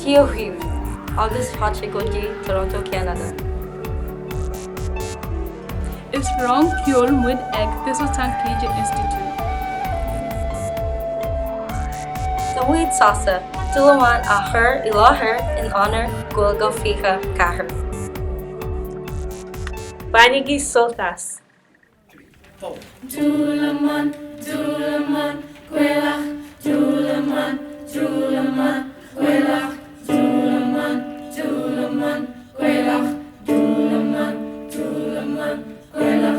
Ceoil, agus fáte go dtí Toronto, Canada. Is rang ceol muid ag Thistletown Collegiate Institute. Tá muid sásta, Dúlmán a chur I láthair in onóir Gaeilge go fiche cathair. Bainigí sultas. Dúlmán, Dúlmán, Gaeilge, Dúlmán, Dúlmán, Gaeilge, Dúlmán, Dúlmán, Gaeilge, Dúlmán, Dúlmán, Gaeilge.